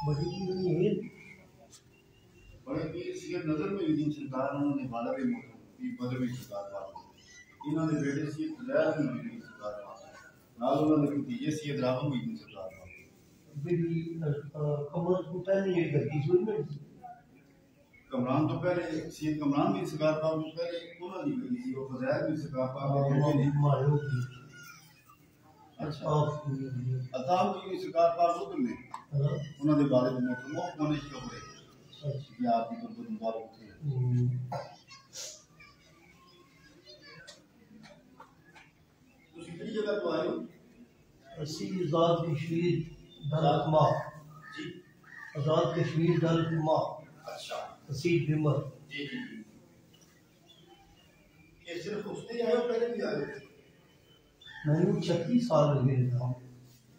बड़ी की है बड़े पीर सैयद नजर में यूं सरकार उन्होंने वाला भी मोहतरम पीर बदर भी सरकार वाले इन्होंने बेटे सैयद फजैल भी यूं सरकार वाले नाल उन्होंने भतीजे सैयद रावम भी यूं सरकार वाले बिल्ली कमर को पहले ये गद्दी सुन में कमरान तो पहले सैयद कमरान भी सरकार पाक तो पहले उन्होंने भी थी और फजैल भी सरकार पाक के बेटे ने मारो की अच्छा अताब भी सरकार पाक उधर ने उन्होंने वाले मोहतरम वो कौन है कपड़े या आपकी गुरबत मुबारक थे ਤੁਸੀਂ ਕਿਹੜੀ ਜਗ੍ਹਾ ਤੋਂ ਆਏ ਹੋ ਅਸੀਂ ਆਜ਼ਾਦ ਕਸ਼ਮੀਰ ਦਰਕਮਾ ਜੀ आजाद कश्मीर दरकमा अच्छा तहसील बिमर जी जी जी ये सिर्फ उसने आए हो पहले भी आए मैंने 36 साल लगे था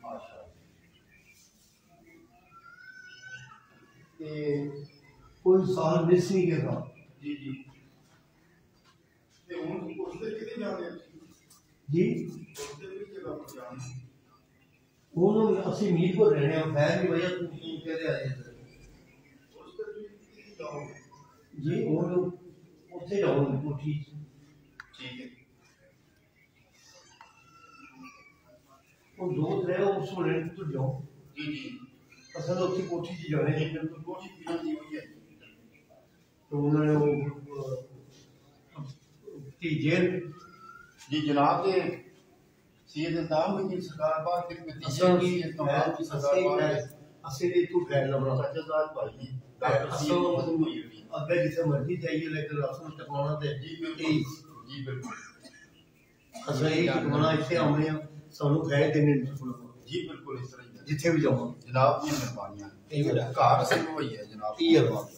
माशा कोई साल मिस नहीं किया था जी जी ते हुन उसने कितने जाने जी उसने भी जगह पर जाने उन्होंने असि मीर को रहने और बैर की वजह तुम कह रहे आए उसने भी जाओ जी वो लोग उठे जाओगे कोठी ठीक है वो दो रहे उस रेंट तो जाओ जी जी असल उसकी कोठी से जाने नहीं बिल्कुल कोठी पीना दी हुई है तो उन्होंने वो की जेल जी जनाब दे सैयद इल्ताम भी सरकार पाक के भतीजे की तमाम की सरकार पाक असली तू फैल ना बना सच्चाजात भाई हैं डॉक्टर सैयद मोहम्मद मुईदी अबे जिसे मर्जी जाइए लेकिन राशन टकवाना दे जी बिल्कुल जी बिल्कुल असली टकवाना इसे हमने सानू गए देने जी बिल्कुल इस तरह ही है जिथे भी जाओ जनाब की मेहरबानियां कार से वही है जनाब ये बात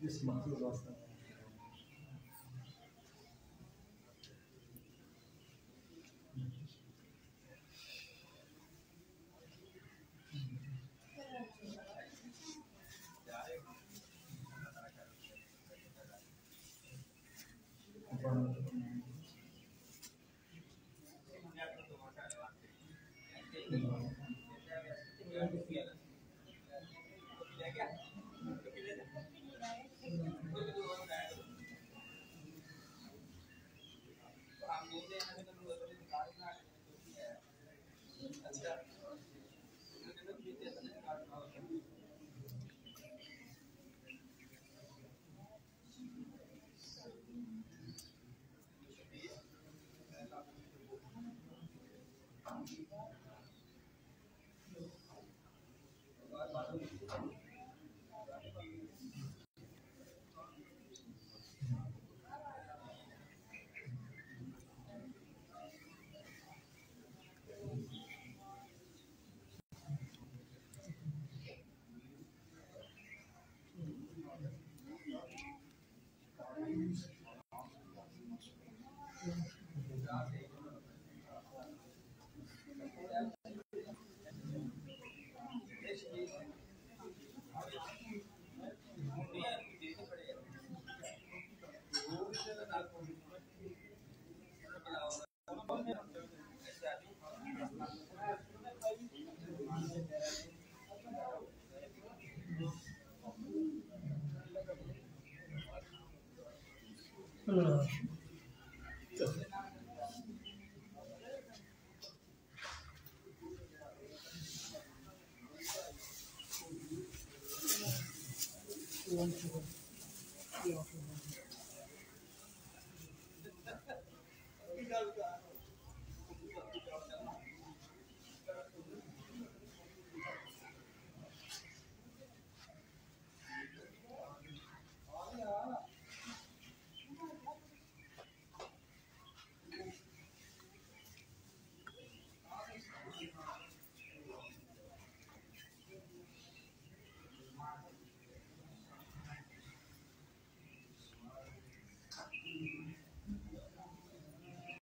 This month is awesome. Allah